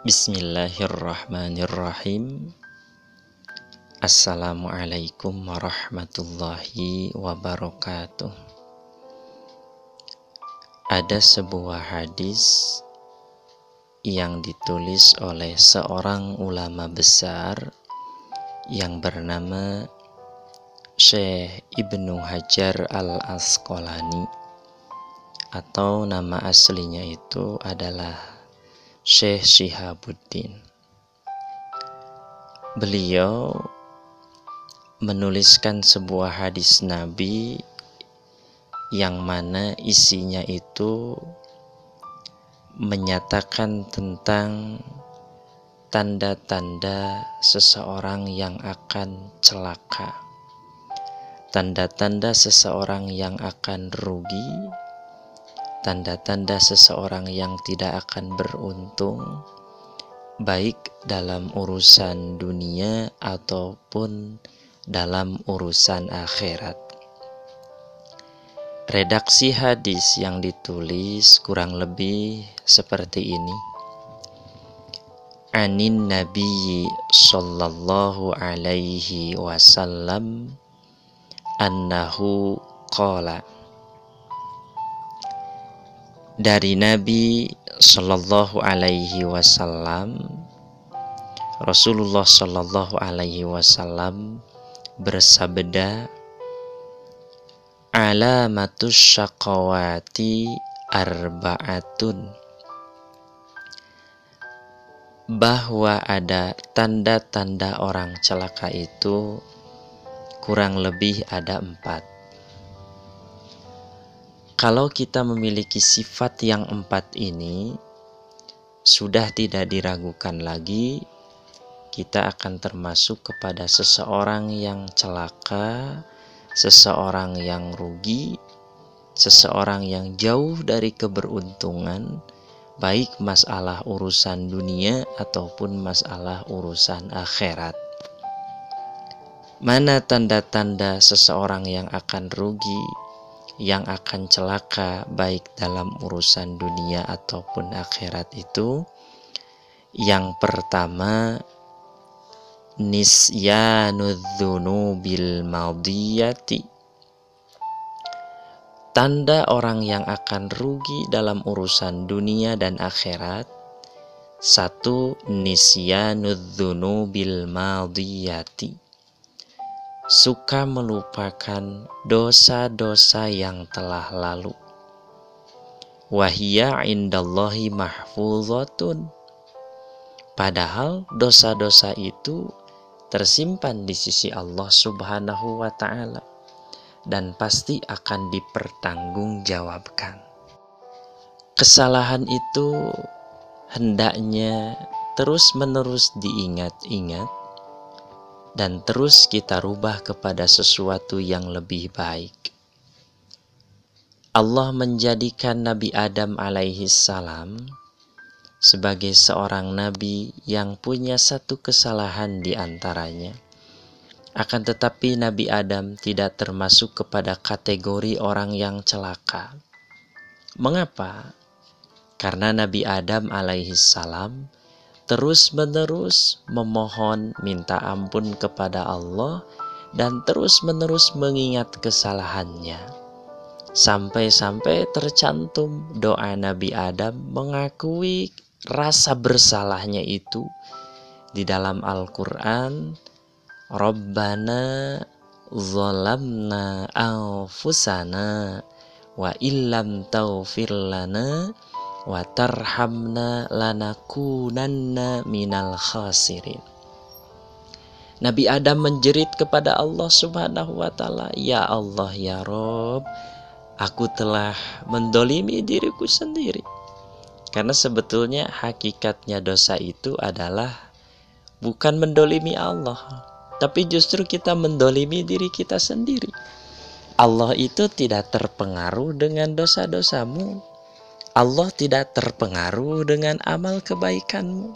Bismillahirrahmanirrahim. Assalamualaikum warahmatullahi wabarakatuh. Ada sebuah hadis yang ditulis oleh seorang ulama besar yang bernama Syekh Ibnu Hajar Al-Asqalani, atau nama aslinya itu adalah Syekh Syihabuddin. Beliau menuliskan sebuah hadis Nabi yang mana isinya itu menyatakan tentang tanda-tanda seseorang yang akan celaka, tanda-tanda seseorang yang akan rugi, tanda-tanda seseorang yang tidak akan beruntung, baik dalam urusan dunia ataupun dalam urusan akhirat. Redaksi hadis yang ditulis kurang lebih seperti ini. Anin Nabi sallallahu alaihi wasallam annahu qala. Dari Nabi sallallahu alaihi wasallam, Rasulullah sallallahu alaihi wasallam bersabda, alamatus syaqawati arba'atun, bahwa ada tanda-tanda orang celaka itu kurang lebih ada 4. Kalau kita memiliki sifat yang 4 ini, sudah tidak diragukan lagi, kita akan termasuk kepada seseorang yang celaka, seseorang yang rugi, seseorang yang jauh dari keberuntungan, baik masalah urusan dunia ataupun masalah urusan akhirat. Mana tanda-tanda seseorang yang akan rugi, yang akan celaka baik dalam urusan dunia ataupun akhirat itu? Yang pertama, nisyanudzunubil madiyati. Tanda orang yang akan rugi dalam urusan dunia dan akhirat. 1. Nisyanudzunubil madiyati, suka melupakan dosa-dosa yang telah lalu. Wahia indallahi mahfuzatun, padahal dosa-dosa itu tersimpan di sisi Allah Subhanahu wa ta'ala dan pasti akan dipertanggungjawabkan. Kesalahan itu hendaknya terus-menerus diingat-ingat dan terus kita rubah kepada sesuatu yang lebih baik. Allah menjadikan Nabi Adam alaihi salam sebagai seorang nabi yang punya satu kesalahan di antaranya. Akan tetapi Nabi Adam tidak termasuk kepada kategori orang yang celaka. Mengapa? Karena Nabi Adam alaihi salam terus-menerus memohon minta ampun kepada Allah dan terus-menerus mengingat kesalahannya. Sampai-sampai tercantum doa Nabi Adam mengakui rasa bersalahnya itu di dalam Al-Quran. Rabbana zalamna anfusana wa illam taghfir lana wa tarhamna lanakunanna minal khasirin. Nabi Adam menjerit kepada Allah Subhanahu wa ta'ala, ya Allah, ya Rob, aku telah mendolimi diriku sendiri. Karena sebetulnya hakikatnya dosa itu adalah bukan mendolimi Allah, tapi justru kita mendolimi diri kita sendiri. Allah itu tidak terpengaruh dengan dosa-dosamu. Allah tidak terpengaruh dengan amal kebaikanmu.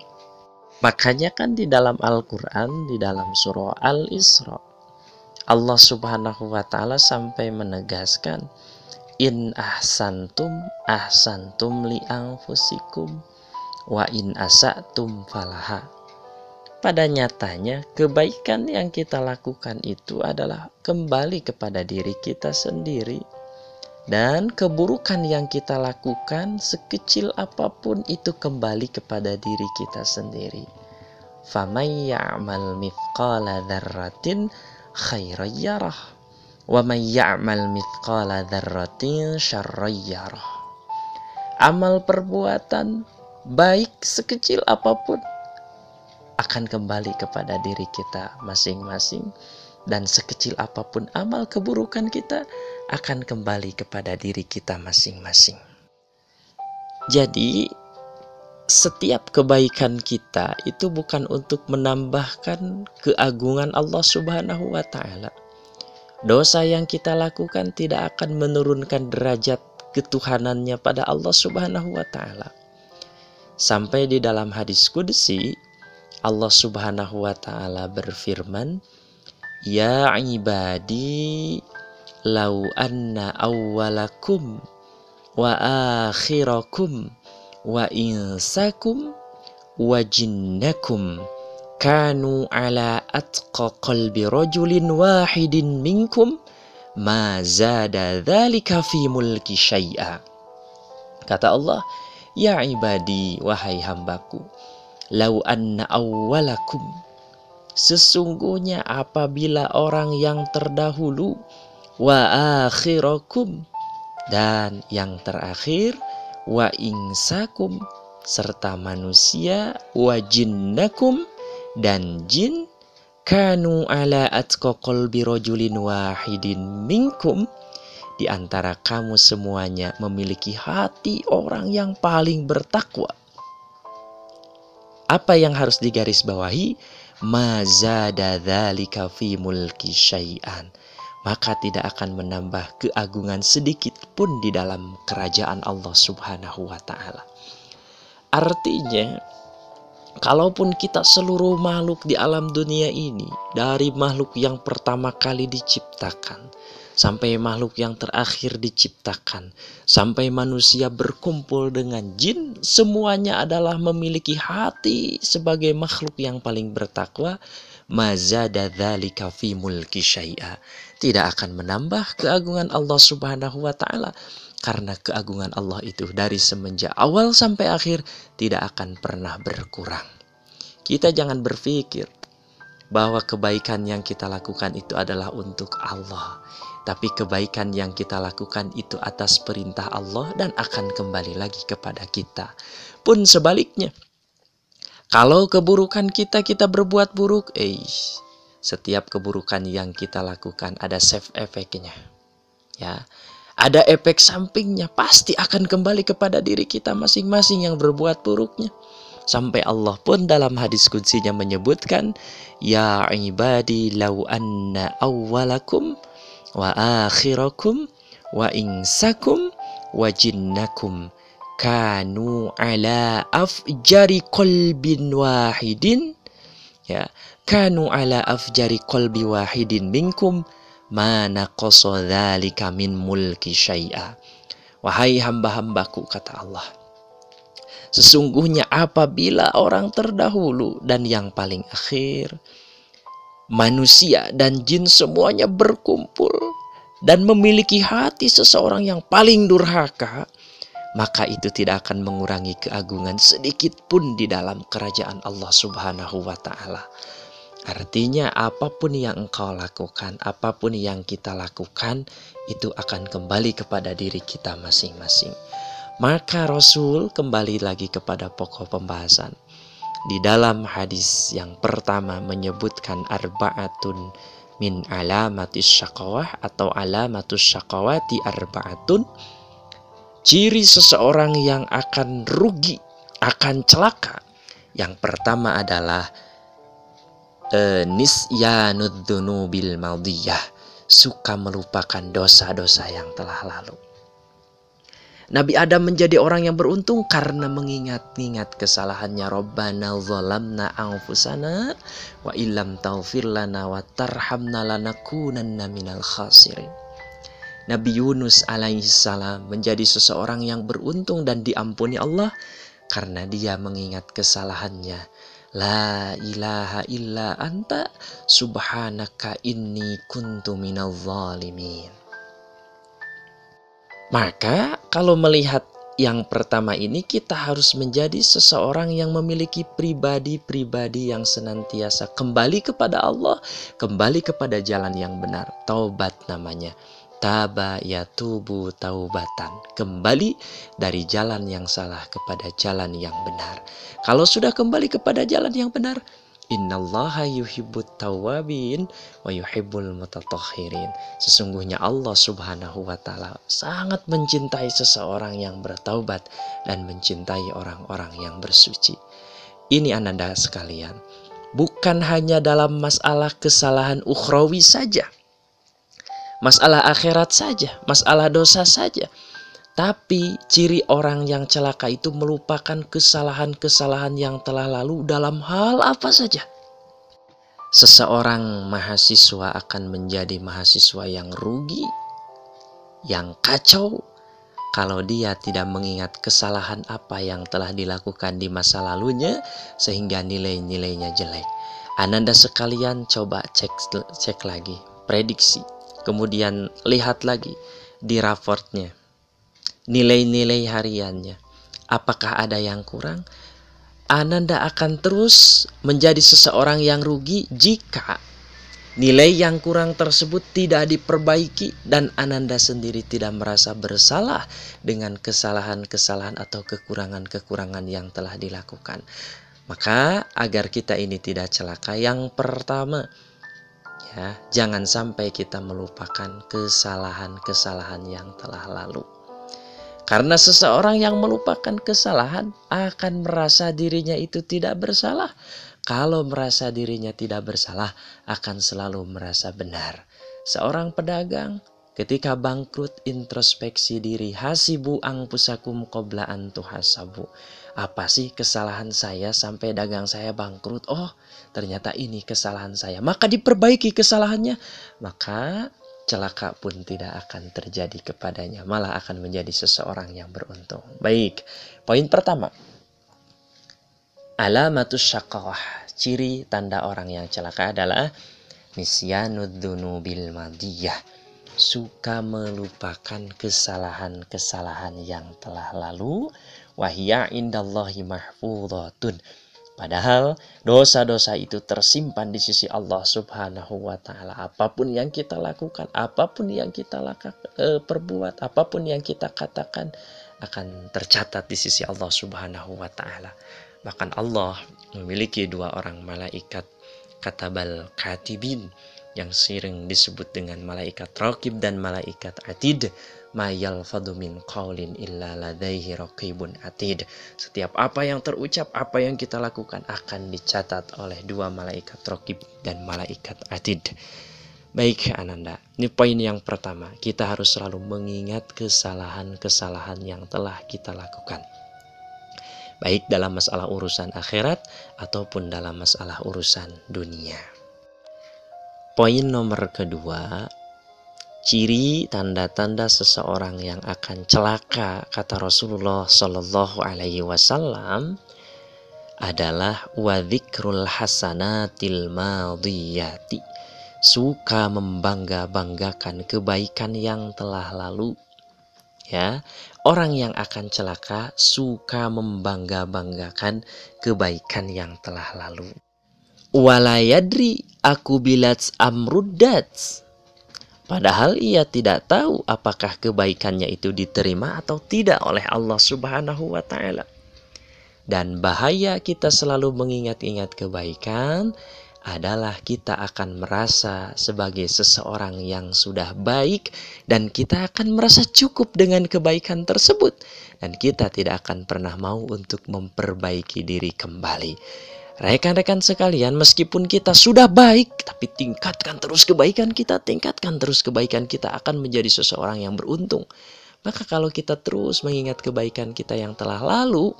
Makanya kan di dalam Al-Quran, di dalam surah Al-Isra, Allah Subhanahu wa ta'ala sampai menegaskan, in ahsantum ahsantum li anfusikum wa in asa'tum falaha. Pada nyatanya kebaikan yang kita lakukan itu adalah kembali kepada diri kita sendiri. Dan keburukan yang kita lakukan sekecil apapun itu kembali kepada diri kita sendiri. Faman ya'mal mithqala dzarratin khairan yarah wa man ya'mal mithqala dzarratin syarran yarah. Amal perbuatan baik sekecil apapun akan kembali kepada diri kita masing-masing, dan sekecil apapun amal keburukan kita akan kembali kepada diri kita masing-masing. Jadi setiap kebaikan kita itu bukan untuk menambahkan keagungan Allah Subhanahu wa Ta'ala. Dosa yang kita lakukan tidak akan menurunkan derajat ketuhanannya pada Allah Subhanahu wa Ta'ala. Sampai di dalam hadis qudsi Allah Subhanahu wa Ta'ala berfirman, ya ibadi lau anna awwalakum wa akhirakum wa insakum wa jinnakum kanu ala atqa qalbi rajulin wahidin minkum ma zada dzalika fi mulki syai'a. Kata Allah, ya ibadi, wahai hambaku, lau anna awwalakum, sesungguhnya apabila orang yang terdahulu, wa akhirakum, dan yang terakhir, wa insakum, serta manusia, wa jinnakum, dan jin, kanu ala atqa qalbi rajulin wahidin minkum, di antara kamu semuanya memiliki hati orang yang paling bertakwa. Apa yang harus digarisbawahi? Mazada dzalika fi mulki syai'an. Maka tidak akan menambah keagungan sedikit pun di dalam kerajaan Allah Subhanahu wa Ta'ala. Artinya, kalaupun kita seluruh makhluk di alam dunia ini, dari makhluk yang pertama kali diciptakan sampai makhluk yang terakhir diciptakan, sampai manusia berkumpul dengan jin, semuanya adalah memiliki hati sebagai makhluk yang paling bertakwa. Mazada dzalika fi mulki syai'a. Tidak akan menambah keagungan Allah Subhanahu wa Ta'ala, karena keagungan Allah itu dari semenjak awal sampai akhir tidak akan pernah berkurang. Kita jangan berpikir bahwa kebaikan yang kita lakukan itu adalah untuk Allah, tapi kebaikan yang kita lakukan itu atas perintah Allah dan akan kembali lagi kepada kita. Pun sebaliknya, kalau keburukan kita berbuat buruk, setiap keburukan yang kita lakukan ada save efeknya. Ya, ada efek sampingnya, pasti akan kembali kepada diri kita masing-masing yang berbuat buruknya. Sampai Allah pun dalam hadis qudsinya menyebutkan, ya ibadi lau anna awwalakum wa akhirakum wa insakum wa jinnakum kanu ala afjari qalbin wahidin, ya, kanu ala afjari qalbi wahidin minkum ma naqasa dzalika min mulki syai'a. Wahai hamba-hambaku, kata Allah, sesungguhnya apabila orang terdahulu dan yang paling akhir, manusia dan jin semuanya berkumpul dan memiliki hati seseorang yang paling durhaka, maka itu tidak akan mengurangi keagungan sedikit pun di dalam kerajaan Allah Subhanahu wa Ta'ala. Artinya apapun yang engkau lakukan, apapun yang kita lakukan, itu akan kembali kepada diri kita masing-masing. Maka Rasul kembali lagi kepada pokok pembahasan. Di dalam hadis yang pertama menyebutkan arba'atun min alamatis syaqawah atau alamatus syaqawati arba'atun. Ciri seseorang yang akan rugi, akan celaka. Yang pertama adalah nisyanud dzunubil madiyah, suka melupakan dosa-dosa yang telah lalu. Nabi Adam menjadi orang yang beruntung karena mengingat-ingat kesalahannya. Rabbana zalamna anfusana wa illam taghfir lana wa tarhamna lanakunanna minal khasirin. Nabi Yunus alaihissalam menjadi seseorang yang beruntung dan diampuni Allah karena dia mengingat kesalahannya. La ilaha illa anta subhanaka inni kuntu minadh dhalimin. Maka kalau melihat yang pertama ini, kita harus menjadi seseorang yang memiliki pribadi-pribadi yang senantiasa kembali kepada Allah, kembali kepada jalan yang benar. Taubat namanya. Taba yatubu taubatan. Kembali dari jalan yang salah kepada jalan yang benar. Kalau sudah kembali kepada jalan yang benar, innallaha yuhibbut tawwabin wa yuhibbul mutatahhirin. Sesungguhnya Allah Subhanahu wa taala sangat mencintai seseorang yang bertaubat dan mencintai orang-orang yang bersuci. Ini ananda sekalian, bukan hanya dalam masalah kesalahan ukhrawi saja, masalah akhirat saja, masalah dosa saja. Tapi ciri orang yang celaka itu melupakan kesalahan-kesalahan yang telah lalu dalam hal apa saja. Seseorang mahasiswa akan menjadi mahasiswa yang rugi, yang kacau, kalau dia tidak mengingat kesalahan apa yang telah dilakukan di masa lalunya sehingga nilai-nilainya jelek. Ananda sekalian coba cek lagi, prediksi. Kemudian lihat lagi di raportnya, nilai-nilai hariannya. Apakah ada yang kurang? Ananda akan terus menjadi seseorang yang rugi jika nilai yang kurang tersebut tidak diperbaiki dan Ananda sendiri tidak merasa bersalah dengan kesalahan-kesalahan atau kekurangan-kekurangan yang telah dilakukan. Maka agar kita ini tidak celaka, yang pertama, ya, jangan sampai kita melupakan kesalahan-kesalahan yang telah lalu. Karena seseorang yang melupakan kesalahan akan merasa dirinya itu tidak bersalah. Kalau merasa dirinya tidak bersalah, akan selalu merasa benar. Seorang pedagang ketika bangkrut introspeksi diri, hasibu anfusakum qabla an tuhasabu. Apa sih kesalahan saya sampai dagang saya bangkrut? Oh, ternyata ini kesalahan saya. Maka diperbaiki kesalahannya. Maka celaka pun tidak akan terjadi kepadanya, malah akan menjadi seseorang yang beruntung. Baik, poin pertama, alamatus syaqawah, ciri tanda orang yang celaka adalah nisyanud dzunubil madiyah, suka melupakan kesalahan-kesalahan yang telah lalu, wahya indallahi mahfudhatun. Padahal dosa-dosa itu tersimpan di sisi Allah Subhanahu wa taala. Apapun yang kita lakukan, apapun yang kita perbuat, apapun yang kita katakan akan tercatat di sisi Allah Subhanahu wa taala. Bahkan Allah memiliki dua orang malaikat katabal katibin yang sering disebut dengan malaikat raqib dan malaikat atid. Ma yalfadhu min qaulin illa ladaihi raqibun atid. Setiap apa yang terucap, apa yang kita lakukan akan dicatat oleh dua malaikat raqib dan malaikat atid. Baik Ananda, ini poin yang pertama. Kita harus selalu mengingat kesalahan-kesalahan yang telah kita lakukan, baik dalam masalah urusan akhirat ataupun dalam masalah urusan dunia. Poin nomor kedua, ciri tanda-tanda seseorang yang akan celaka, kata Rasulullah Shallallahu Alaihi Wasallam, adalah wadzikrul hasanatil madiyati, suka membangga-banggakan kebaikan yang telah lalu. Ya, orang yang akan celaka suka membangga-banggakan kebaikan yang telah lalu. Walayadri aku bilats amruddats, padahal ia tidak tahu apakah kebaikannya itu diterima atau tidak oleh Allah Subhanahu wa taala. Dan bahaya kita selalu mengingat-ingat kebaikan adalah kita akan merasa sebagai seseorang yang sudah baik dan kita akan merasa cukup dengan kebaikan tersebut dan kita tidak akan pernah mau untuk memperbaiki diri kembali. Rekan-rekan sekalian, meskipun kita sudah baik, tapi tingkatkan terus kebaikan kita, akan menjadi seseorang yang beruntung. Maka kalau kita terus mengingat kebaikan kita yang telah lalu,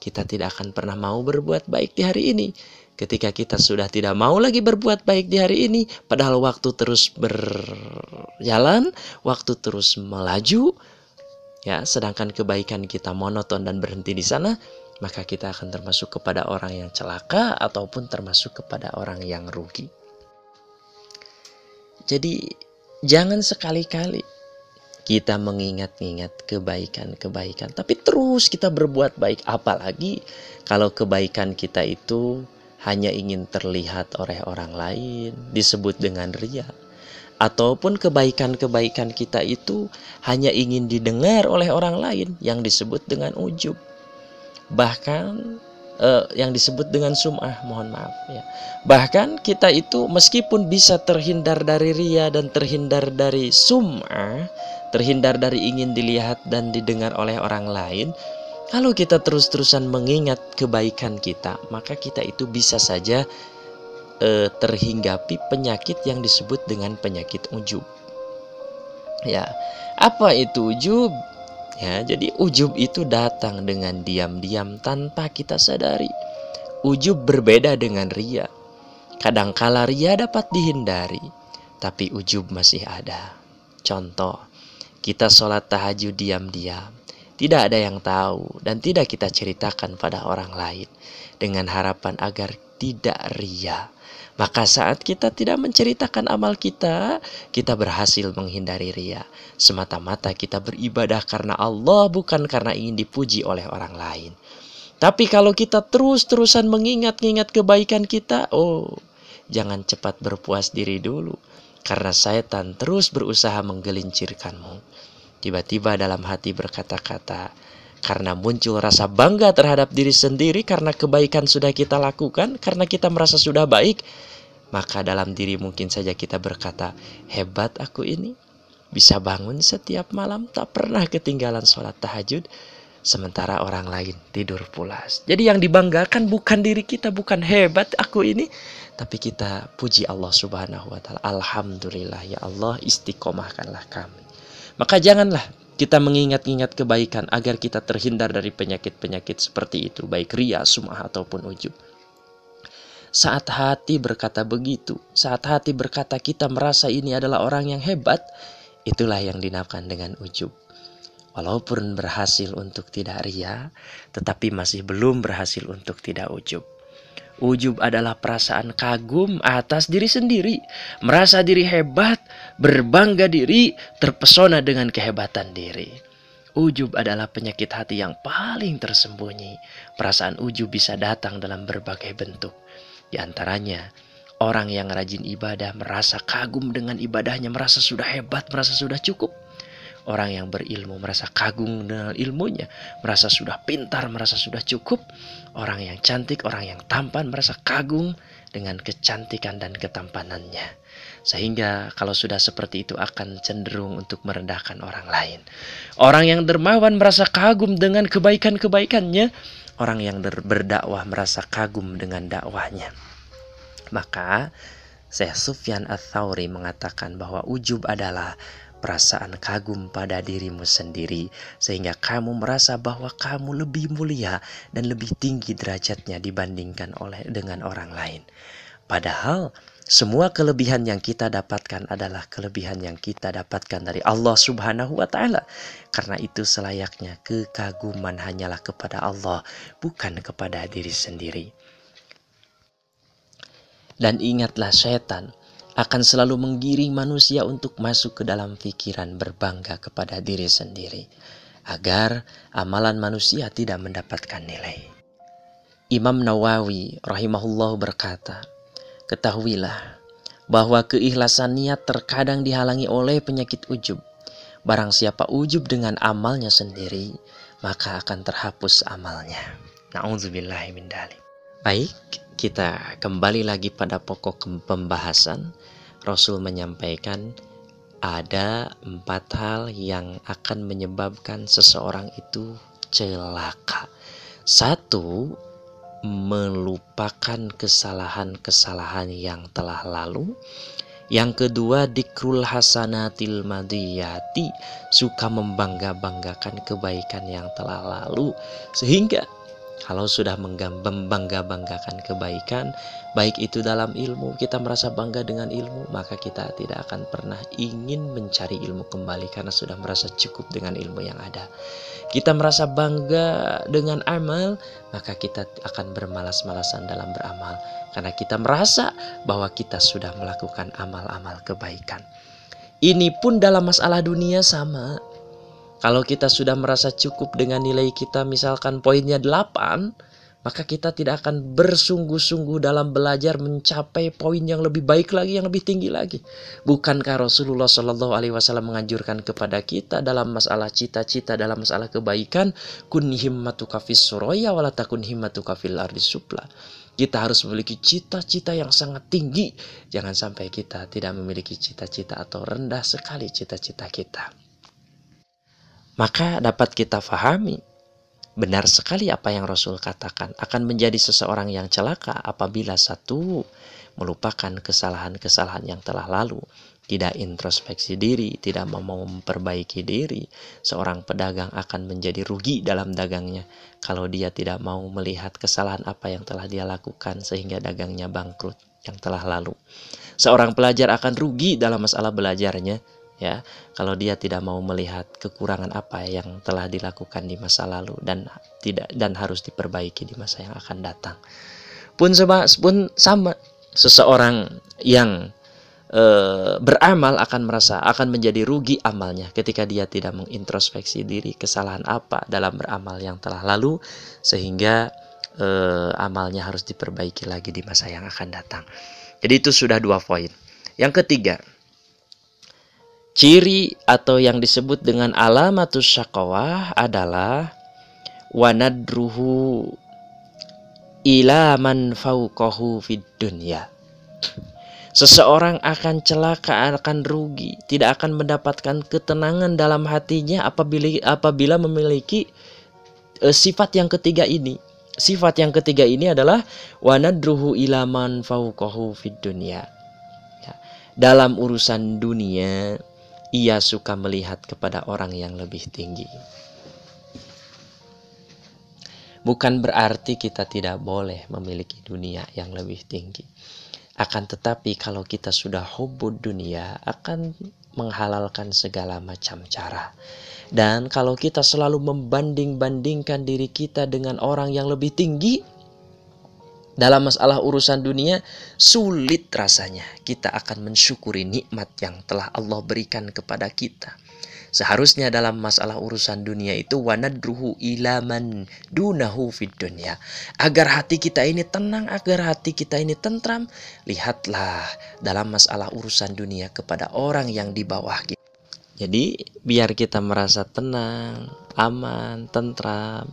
kita tidak akan pernah mau berbuat baik di hari ini. Ketika kita sudah tidak mau lagi berbuat baik di hari ini, padahal waktu terus berjalan, waktu terus melaju, ya, sedangkan kebaikan kita monoton dan berhenti di sana, maka kita akan termasuk kepada orang yang celaka ataupun termasuk kepada orang yang rugi. Jadi jangan sekali-kali kita mengingat-ingat kebaikan-kebaikan, tapi terus kita berbuat baik. Apalagi kalau kebaikan kita itu hanya ingin terlihat oleh orang lain, disebut dengan riya. Ataupun kebaikan-kebaikan kita itu hanya ingin didengar oleh orang lain, yang disebut dengan ujub. Bahkan yang disebut dengan sum'ah, mohon maaf ya. Bahkan kita itu meskipun bisa terhindar dari riya dan terhindar dari sum'ah, terhindar dari ingin dilihat dan didengar oleh orang lain, kalau kita terus-terusan mengingat kebaikan kita, maka kita itu bisa saja terhinggapi penyakit yang disebut dengan penyakit ujub. Ya, apa itu ujub? Ya, jadi ujub itu datang dengan diam-diam tanpa kita sadari. Ujub berbeda dengan riya. Kadangkala riya dapat dihindari, tapi ujub masih ada. Contoh, kita sholat tahajud diam-diam, tidak ada yang tahu dan tidak kita ceritakan pada orang lain, dengan harapan agar tidak riya. Maka saat kita tidak menceritakan amal kita, kita berhasil menghindari riya. Semata-mata kita beribadah karena Allah, bukan karena ingin dipuji oleh orang lain. Tapi kalau kita terus-terusan mengingat-ingat kebaikan kita, jangan cepat berpuas diri dulu. Karena setan terus berusaha menggelincirkanmu. Tiba-tiba dalam hati berkata-kata, karena muncul rasa bangga terhadap diri sendiri karena kebaikan sudah kita lakukan, karena kita merasa sudah baik, maka dalam diri mungkin saja kita berkata, hebat aku ini, bisa bangun setiap malam, tak pernah ketinggalan sholat tahajud, sementara orang lain tidur pulas. Jadi yang dibanggakan bukan diri kita, bukan hebat aku ini, tapi kita puji Allah Subhanahu wa Ta'ala. Alhamdulillah ya Allah, istiqomahkanlah kami. Maka janganlah kita mengingat-ingat kebaikan agar kita terhindar dari penyakit-penyakit seperti itu, baik riya, sum'ah ataupun ujub. Saat hati berkata begitu, saat hati berkata kita merasa ini adalah orang yang hebat, itulah yang dinamakan dengan ujub. Walaupun berhasil untuk tidak riya, tetapi masih belum berhasil untuk tidak ujub. Ujub adalah perasaan kagum atas diri sendiri, merasa diri hebat, berbangga diri, terpesona dengan kehebatan diri. Ujub adalah penyakit hati yang paling tersembunyi. Perasaan ujub bisa datang dalam berbagai bentuk. Di antaranya, orang yang rajin ibadah merasa kagum dengan ibadahnya, merasa sudah hebat, merasa sudah cukup. Orang yang berilmu merasa kagum dengan ilmunya, merasa sudah pintar, merasa sudah cukup. Orang yang cantik, orang yang tampan merasa kagum dengan kecantikan dan ketampanannya. Sehingga kalau sudah seperti itu akan cenderung untuk merendahkan orang lain. Orang yang dermawan merasa kagum dengan kebaikan-kebaikannya. Orang yang berdakwah merasa kagum dengan dakwahnya. Maka Syekh Sufyan Ats-Tsauri mengatakan bahwa ujub adalah perasaan kagum pada dirimu sendiri, sehingga kamu merasa bahwa kamu lebih mulia dan lebih tinggi derajatnya dibandingkan dengan orang lain. Padahal semua kelebihan yang kita dapatkan adalah kelebihan yang kita dapatkan dari Allah Subhanahu wa Ta'ala. Karena itu selayaknya kekaguman hanyalah kepada Allah, bukan kepada diri sendiri. Dan ingatlah, setan akan selalu menggiring manusia untuk masuk ke dalam pikiran berbangga kepada diri sendiri, agar amalan manusia tidak mendapatkan nilai. Imam Nawawi rahimahullah berkata, ketahuilah bahwa keikhlasan niat terkadang dihalangi oleh penyakit ujub. Barang siapa ujub dengan amalnya sendiri, maka akan terhapus amalnya. Na'udzubillahi min dzalik. Baik, kita kembali lagi pada pokok pembahasan. Rasul menyampaikan ada 4 hal yang akan menyebabkan seseorang itu celaka. 1, melupakan kesalahan-kesalahan yang telah lalu. Yang kedua, dikrul hasanatil madiyati, suka membangga-banggakan kebaikan yang telah lalu, sehingga Kalau sudah membangga-banggakan kebaikan, baik itu dalam ilmu, kita merasa bangga dengan ilmu, maka kita tidak akan pernah ingin mencari ilmu kembali karena sudah merasa cukup dengan ilmu yang ada. Kita merasa bangga dengan amal, maka kita akan bermalas-malasan dalam beramal karena kita merasa bahwa kita sudah melakukan amal-amal kebaikan. Ini pun dalam masalah dunia sama. Kalau kita sudah merasa cukup dengan nilai kita, misalkan poinnya 8, maka kita tidak akan bersungguh-sungguh dalam belajar mencapai poin yang lebih baik lagi, yang lebih tinggi lagi. Bukankah Rasulullah Shallallahu Alaihi Wasallam menganjurkan kepada kita dalam masalah cita-cita, dalam masalah kebaikan, kun himmatuka fis suraya wala takun himmatuka fil ardi supla. Kita harus memiliki cita-cita yang sangat tinggi. Jangan sampai kita tidak memiliki cita-cita atau rendah sekali cita-cita kita. Maka dapat kita fahami, benar sekali apa yang Rasul katakan, akan menjadi seseorang yang celaka apabila satu, melupakan kesalahan-kesalahan yang telah lalu, tidak introspeksi diri, tidak mau memperbaiki diri. Seorang pedagang akan menjadi rugi dalam dagangnya kalau dia tidak mau melihat kesalahan apa yang telah dia lakukan sehingga dagangnya bangkrut yang telah lalu. Seorang pelajar akan rugi dalam masalah belajarnya, ya, kalau dia tidak mau melihat kekurangan apa yang telah dilakukan di masa lalu dan harus diperbaiki di masa yang akan datang. Pun sama, seseorang yang beramal akan menjadi rugi amalnya ketika dia tidak mengintrospeksi diri kesalahan apa dalam beramal yang telah lalu sehingga amalnya harus diperbaiki lagi di masa yang akan datang. Jadi itu sudah 2 poin. Yang ketiga, ciri atau yang disebut dengan alamatus syaqawah adalah wanadruhu ila man fauqahu fid dunya. Seseorang akan celaka, akan rugi, tidak akan mendapatkan ketenangan dalam hatinya apabila memiliki sifat yang ketiga ini. Sifat yang ketiga ini adalah wanadruhu ila man fauqahu fid dunya. Dalam urusan dunia, ia suka melihat kepada orang yang lebih tinggi. Bukan berarti kita tidak boleh memiliki dunia yang lebih tinggi. Akan tetapi kalau kita sudah hubbud dunia, akan menghalalkan segala macam cara. Dan kalau kita selalu membanding-bandingkan diri kita dengan orang yang lebih tinggi, dalam masalah urusan dunia, sulit rasanya kita akan mensyukuri nikmat yang telah Allah berikan kepada kita. Seharusnya dalam masalah urusan dunia itu wanadruhu ilaman dunahu fid dunya. Agar hati kita ini tenang, agar hati kita ini tentram, lihatlah dalam masalah urusan dunia kepada orang yang di bawah kita. Jadi biar kita merasa tenang, aman, tentram,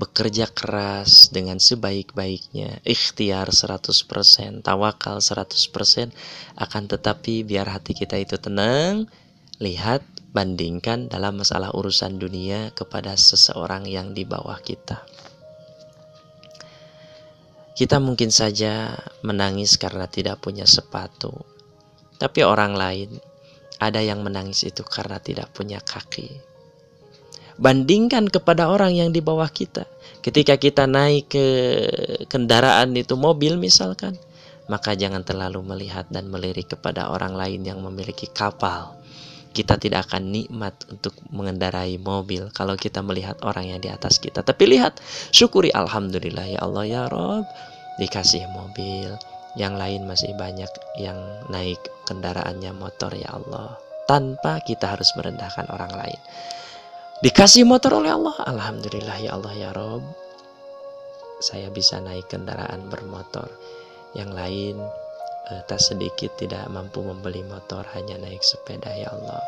bekerja keras dengan sebaik-baiknya, ikhtiar 100%, tawakal 100%, akan tetapi biar hati kita itu tenang, lihat, bandingkan dalam masalah urusan dunia kepada seseorang yang di bawah kita. Kita mungkin saja menangis karena tidak punya sepatu, tapi orang lain ada yang menangis itu karena tidak punya kaki. Bandingkan kepada orang yang di bawah kita. Ketika kita naik ke kendaraan itu, mobil misalkan, maka jangan terlalu melihat dan melirik kepada orang lain yang memiliki kapal. Kita tidak akan nikmat untuk mengendarai mobil kalau kita melihat orang yang di atas kita. Tapi lihat, syukuri, alhamdulillah ya Allah ya Rob, dikasih mobil. Yang lain masih banyak yang naik kendaraannya motor ya Allah. Tanpa kita harus merendahkan orang lain. Dikasih motor oleh Allah, alhamdulillah ya Allah ya Rob, saya bisa naik kendaraan bermotor. Yang lain tak sedikit tidak mampu membeli motor, hanya naik sepeda ya Allah.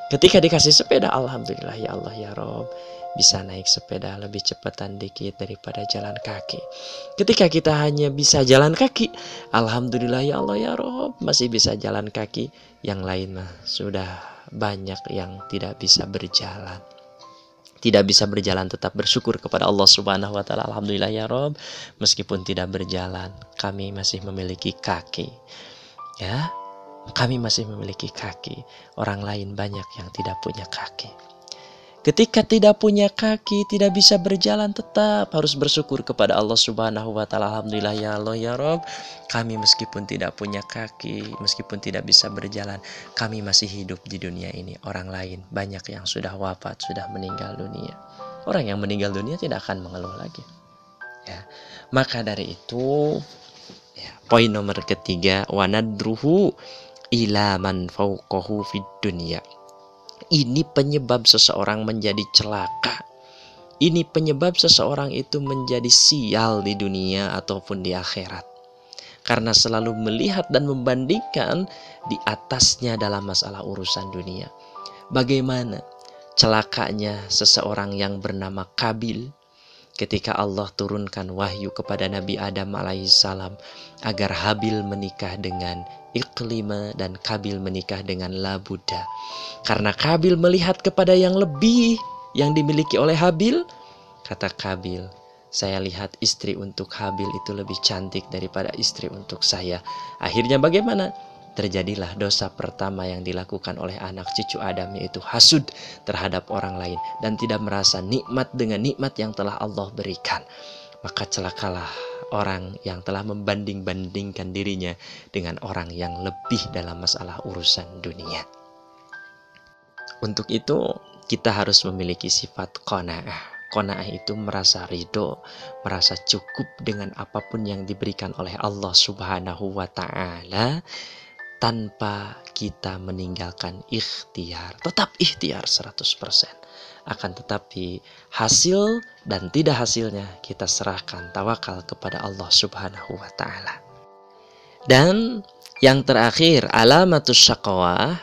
Ketika dikasih sepeda, alhamdulillah ya Allah ya Rob, bisa naik sepeda lebih cepatan dikit daripada jalan kaki. Ketika kita hanya bisa jalan kaki, alhamdulillah ya Allah ya Rob, masih bisa jalan kaki. Yang lain mah sudah banyak yang tidak bisa berjalan. Tidak bisa berjalan, tetap bersyukur kepada Allah Subhanahu wa taala. Alhamdulillah ya Rob, meskipun tidak berjalan, kami masih memiliki kaki. Ya, kami masih memiliki kaki. Orang lain banyak yang tidak punya kaki. Ketika tidak punya kaki, tidak bisa berjalan, tetap harus bersyukur kepada Allah Subhanahu wa Ta'ala. Alhamdulillah ya Allah ya Rob, kami meskipun tidak punya kaki, meskipun tidak bisa berjalan, kami masih hidup di dunia ini. Orang lain banyak yang sudah wafat, sudah meninggal dunia. Orang yang meninggal dunia tidak akan mengeluh lagi. Ya, maka dari itu, ya, poin nomor ketiga, wanadruhu ila man fauqahu fid dunya. Ini penyebab seseorang menjadi celaka. Ini penyebab seseorang itu menjadi sial di dunia ataupun di akhirat. Karena selalu melihat dan membandingkan di atasnya dalam masalah urusan dunia. Bagaimana celakanya seseorang yang bernama Kabil ketika Allah turunkan wahyu kepada Nabi Adam alaihissalam agar Habil menikah dengan Iklima dan Kabil menikah dengan Labuda. Karena Kabil melihat kepada yang lebih yang dimiliki oleh Habil, kata Kabil, saya lihat istri untuk Habil itu lebih cantik daripada istri untuk saya. Akhirnya bagaimana? Terjadilah dosa pertama yang dilakukan oleh anak cucu Adam, yaitu hasud terhadap orang lain dan tidak merasa nikmat dengan nikmat yang telah Allah berikan. Maka celakalah orang yang telah membanding-bandingkan dirinya dengan orang yang lebih dalam masalah urusan dunia. Untuk itu kita harus memiliki sifat qanaah. Qanaah itu merasa ridho, merasa cukup dengan apapun yang diberikan oleh Allah Subhanahu wa Ta'ala, tanpa kita meninggalkan ikhtiar. Tetap ikhtiar 100%. Akan tetapi hasil dan tidak hasilnya kita serahkan, tawakal kepada Allah Subhanahu wa Ta'ala. Dan yang terakhir, alamatus syaqawah,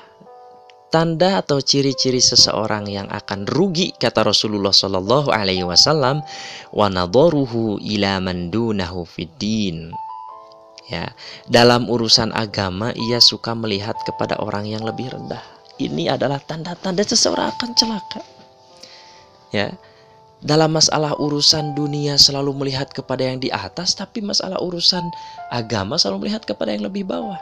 tanda atau ciri-ciri seseorang yang akan rugi, kata Rasulullah Shallallahu Alaihi Wasallam, wa nadharuhu ila man dunahu fiddin. Ya, dalam urusan agama ia suka melihat kepada orang yang lebih rendah. Ini adalah tanda-tanda seseorang akan celaka. Ya, dalam masalah urusan dunia selalu melihat kepada yang di atas, tapi masalah urusan agama selalu melihat kepada yang lebih bawah.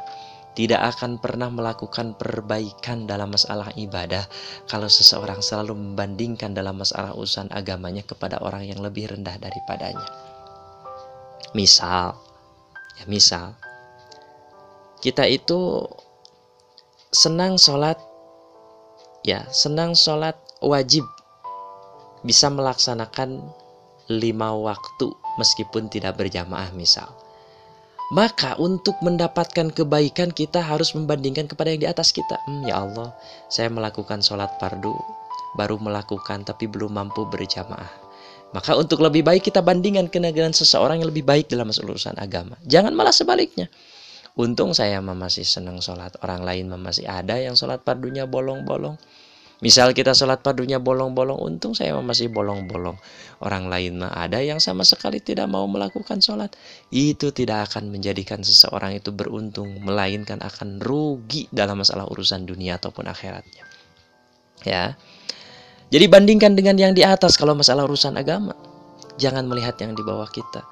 Tidak akan pernah melakukan perbaikan dalam masalah ibadah kalau seseorang selalu membandingkan dalam masalah urusan agamanya kepada orang yang lebih rendah daripadanya. Misal kita itu senang sholat wajib, bisa melaksanakan 5 waktu meskipun tidak berjamaah misal. Maka untuk mendapatkan kebaikan kita harus membandingkan kepada yang di atas kita. Ya Allah, saya melakukan sholat fardu, baru melakukan tapi belum mampu berjamaah. Maka untuk lebih baik kita bandingkan dengan seseorang yang lebih baik dalam urusan agama. Jangan malah sebaliknya. Untung saya masih senang sholat, orang lain masih ada yang sholat fardunya bolong-bolong. Misal kita sholat fardunya bolong-bolong, untung saya masih bolong-bolong. Orang lain ada yang sama sekali tidak mau melakukan sholat. Itu tidak akan menjadikan seseorang itu beruntung, melainkan akan rugi dalam masalah urusan dunia ataupun akhiratnya. Ya. Jadi bandingkan dengan yang di atas kalau masalah urusan agama. Jangan melihat yang di bawah kita.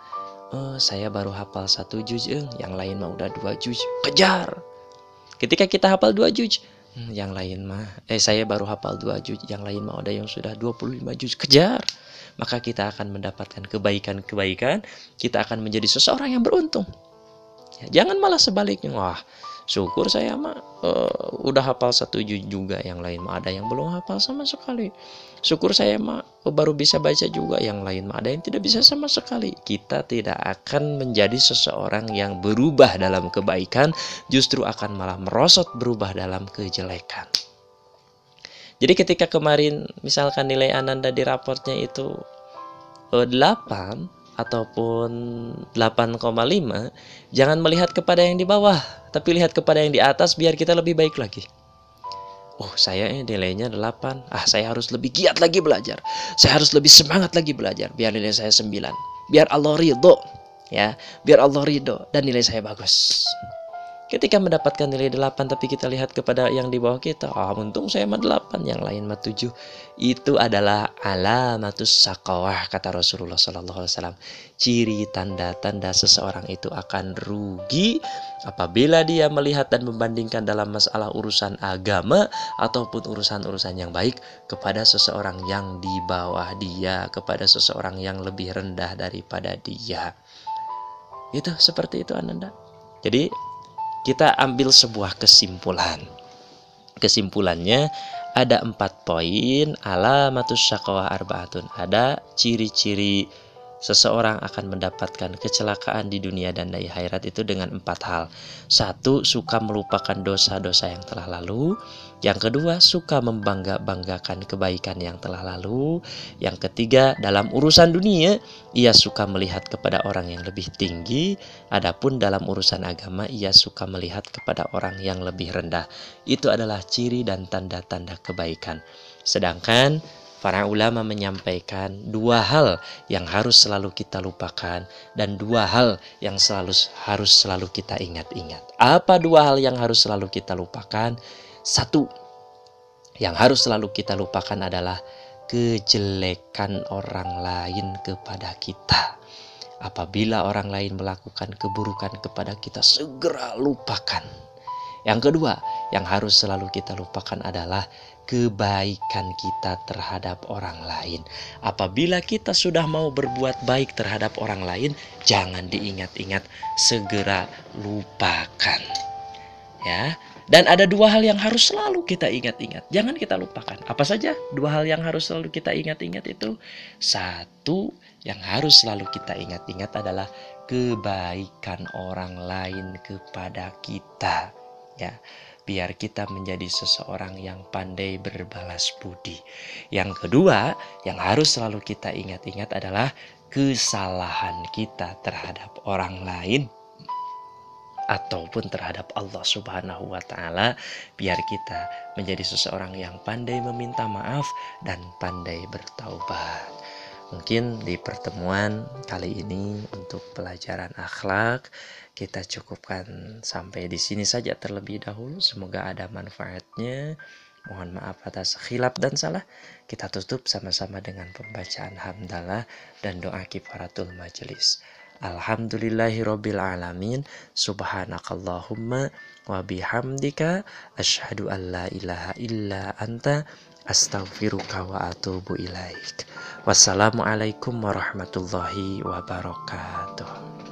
Oh, saya baru hafal 1 juz, yang lain mah udah 2 juz. Kejar. Ketika kita hafal 2 juz, yang lain mah saya baru hafal 2 juz, yang lain mah ada yang sudah 25 juz. Kejar. Maka kita akan mendapatkan kebaikan-kebaikan, kita akan menjadi seseorang yang beruntung. Ya, jangan malah sebaliknya. Wah, syukur saya mah udah hafal 1 juz juga, yang lain mah ada yang belum hafal sama sekali. Syukur saya mah baru bisa baca juga, yang lain mah ada yang tidak bisa sama sekali. Kita tidak akan menjadi seseorang yang berubah dalam kebaikan, justru akan malah merosot berubah dalam kejelekan. Jadi ketika kemarin misalkan nilai Ananda di raportnya itu 8 ataupun 8,5, jangan melihat kepada yang di bawah, tapi lihat kepada yang di atas biar kita lebih baik lagi. Oh, saya nilainya 8. Saya harus lebih giat lagi belajar. Saya harus lebih semangat lagi belajar biar nilai saya 9. Biar Allah ridho, ya, biar Allah ridho dan nilai saya bagus. Ketika mendapatkan nilai 8 tapi kita lihat kepada yang di bawah kita, untung saya mah 8, yang lain mah 7. Itu adalah alamatus saqawah, kata Rasulullah SAW. Ciri tanda-tanda seseorang itu akan rugi apabila dia melihat dan membandingkan dalam masalah urusan agama ataupun urusan-urusan yang baik kepada seseorang yang di bawah dia, kepada seseorang yang lebih rendah daripada dia. Itu seperti itu, Ananda. Jadi kita ambil sebuah kesimpulan. Kesimpulannya ada 4 poin. Alamatus syaqawah arbaatun. Ada ciri-ciri seseorang akan mendapatkan kecelakaan di dunia dan di akhirat itu dengan 4 hal. 1, suka melupakan dosa-dosa yang telah lalu. Yang kedua, suka membangga-banggakan kebaikan yang telah lalu. Yang ketiga, dalam urusan dunia, ia suka melihat kepada orang yang lebih tinggi. Adapun dalam urusan agama, ia suka melihat kepada orang yang lebih rendah. Itu adalah ciri dan tanda-tanda kebaikan. Sedangkan para ulama menyampaikan 2 hal yang harus selalu kita lupakan dan 2 hal yang harus selalu kita ingat-ingat. Apa 2 hal yang harus selalu kita lupakan? 1, yang harus selalu kita lupakan adalah kejelekan orang lain kepada kita. Apabila orang lain melakukan keburukan kepada kita, segera lupakan. Yang kedua, yang harus selalu kita lupakan adalah kebaikan kita terhadap orang lain. Apabila kita sudah mau berbuat baik terhadap orang lain, jangan diingat-ingat, segera lupakan. Ya. Dan ada 2 hal yang harus selalu kita ingat-ingat, jangan kita lupakan. Apa saja 2 hal yang harus selalu kita ingat-ingat itu? 1, yang harus selalu kita ingat-ingat adalah kebaikan orang lain kepada kita. Ya, biar kita menjadi seseorang yang pandai berbalas budi. Yang kedua, yang harus selalu kita ingat-ingat adalah kesalahan kita terhadap orang lain ataupun terhadap Allah Subhanahu wa Ta'ala, biar kita menjadi seseorang yang pandai meminta maaf dan pandai bertaubat. Mungkin di pertemuan kali ini untuk pelajaran akhlak kita cukupkan sampai di sini saja terlebih dahulu. Semoga ada manfaatnya. Mohon maaf atas khilaf dan salah. Kita tutup sama-sama dengan pembacaan hamdalah dan doa kifaratul majelis. Alhamdulillahirabbil alamin. Subhanakallahumma wa bihamdika asyhadu an la ilaha illa anta astaghfiruka wa atubu ilaik. Wassalamualaikum warahmatullahi wabarakatuh.